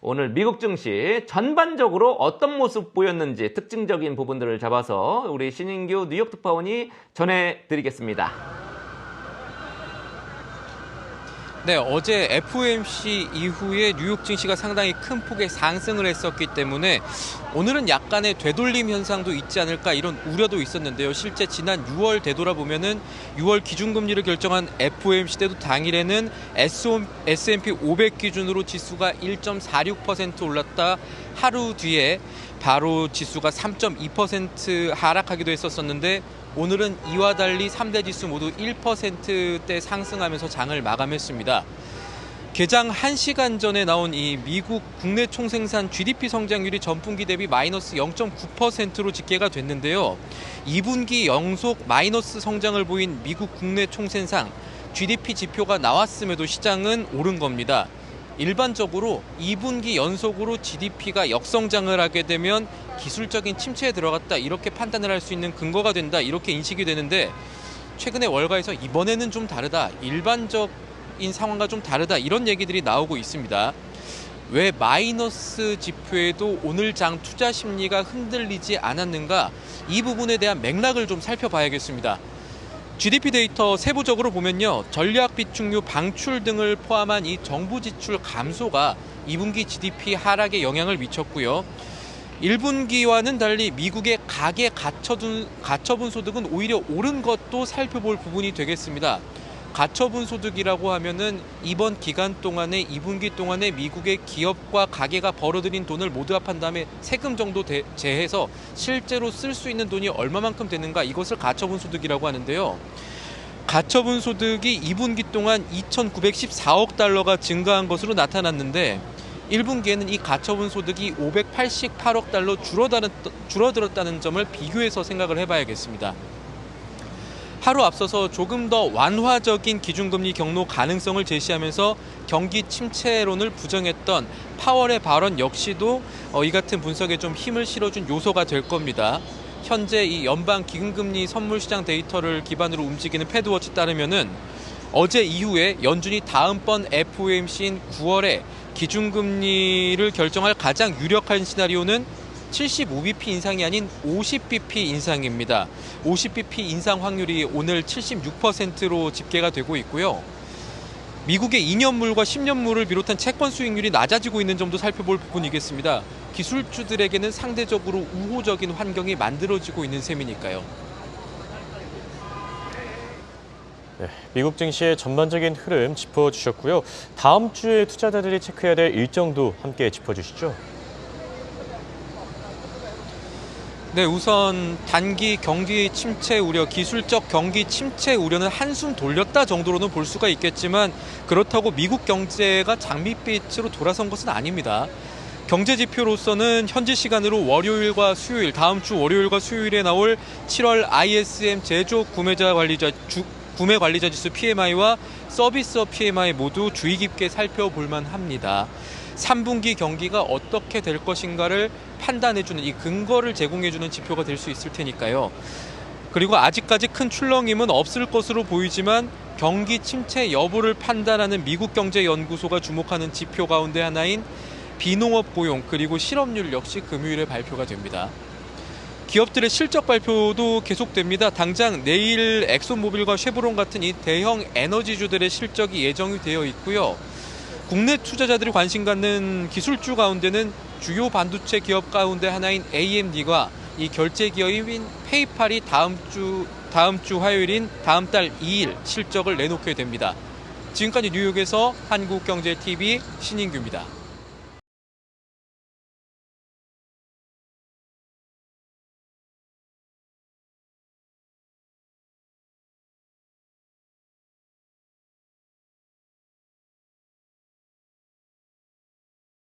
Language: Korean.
오늘 미국 증시 전반적으로 어떤 모습 보였는지 특징적인 부분들을 잡아서 우리 신인규 뉴욕 특파원이 전해드리겠습니다. 네, 어제 FOMC 이후에 뉴욕 증시가 상당히 큰 폭의 상승을 했었기 때문에 오늘은 약간의 되돌림 현상도 있지 않을까 이런 우려도 있었는데요. 실제 지난 6월 되돌아보면은 6월 기준금리를 결정한 FOMC 때도 당일에는 S&P 500 기준으로 지수가 1.46% 올랐다 하루 뒤에 바로 지수가 3.2% 하락하기도 했었는데 오늘은 이와 달리 3대 지수 모두 1%대 상승하면서 장을 마감했습니다. 개장 1시간 전에 나온 이 미국 국내 총생산 GDP 성장률이 전분기 대비 마이너스 0.9%로 집계가 됐는데요. 2분기 연속 마이너스 성장을 보인 미국 국내 총생산 GDP 지표가 나왔음에도 시장은 오른 겁니다. 일반적으로 2분기 연속으로 GDP가 역성장을 하게 되면 기술적인 침체에 들어갔다 이렇게 판단을 할 수 있는 근거가 된다 이렇게 인식이 되는데 최근에 월가에서 이번에는 좀 다르다, 일반적인 상황과 좀 다르다 이런 얘기들이 나오고 있습니다. 왜 마이너스 지표에도 오늘 장 투자 심리가 흔들리지 않았는가, 이 부분에 대한 맥락을 좀 살펴봐야겠습니다. GDP 데이터 세부적으로 보면요, 전략 비축류 방출 등을 포함한 이 정부 지출 감소가 2분기 GDP 하락에 영향을 미쳤고요. 1분기와는 달리 미국의 가계 가처분 소득은 오히려 오른 것도 살펴볼 부분이 되겠습니다. 가처분 소득이라고 하면은 이번 기간 동안에 2분기 동안에 미국의 기업과 가계가 벌어들인 돈을 모두 합한 다음에 세금 정도 제해서 실제로 쓸 수 있는 돈이 얼마만큼 되는가, 이것을 가처분 소득이라고 하는데요. 가처분 소득이 2분기 동안 2,914억 달러가 증가한 것으로 나타났는데 1분기에는 이 가처분 소득이 588억 달러 줄어들었다는 점을 비교해서 생각을 해봐야겠습니다. 하루 앞서서 조금 더 완화적인 기준금리 경로 가능성을 제시하면서 경기 침체론을 부정했던 파월의 발언 역시도 이 같은 분석에 좀 힘을 실어준 요소가 될 겁니다. 현재 이 연방 기금금리 선물시장 데이터를 기반으로 움직이는 패드워치 따르면은 어제 이후에 연준이 다음번 FOMC인 9월에 기준금리를 결정할 가장 유력한 시나리오는 75bp 인상이 아닌 50bp 인상입니다. 50bp 인상 확률이 오늘 76%로 집계가 되고 있고요. 미국의 2년물과 10년물을 비롯한 채권 수익률이 낮아지고 있는 점도 살펴볼 부분이겠습니다. 기술주들에게는 상대적으로 우호적인 환경이 만들어지고 있는 셈이니까요. 네, 미국 증시의 전반적인 흐름 짚어주셨고요. 다음 주에 투자자들이 체크해야 될 일정도 함께 짚어주시죠. 네, 우선 단기 경기 침체 우려, 기술적 경기 침체 우려는 한숨 돌렸다 정도로는 볼 수가 있겠지만 그렇다고 미국 경제가 장밋빛으로 돌아선 것은 아닙니다. 경제 지표로서는 현지 시간으로 월요일과 수요일, 다음 주 월요일과 수요일에 나올 7월 ISM 제조 구매 관리자 지수 PMI와 서비스업 PMI 모두 주의 깊게 살펴볼 만합니다. 3분기 경기가 어떻게 될 것인가를 판단해주는, 이 근거를 제공해주는 지표가 될 수 있을 테니까요. 그리고 아직까지 큰 출렁임은 없을 것으로 보이지만 경기 침체 여부를 판단하는 미국경제연구소가 주목하는 지표 가운데 하나인 비농업 고용 그리고 실업률 역시 금요일에 발표가 됩니다. 기업들의 실적 발표도 계속됩니다. 당장 내일 엑소모빌과 쉐보론 같은 이 대형 에너지주들의 실적이 예정이 되어 있고요. 국내 투자자들이 관심 갖는 기술주 가운데는 주요 반도체 기업 가운데 하나인 AMD가 이 결제 기업인 페이팔이 다음 주 화요일인 다음 달 2일 실적을 내놓게 됩니다. 지금까지 뉴욕에서 한국경제TV 신인규입니다.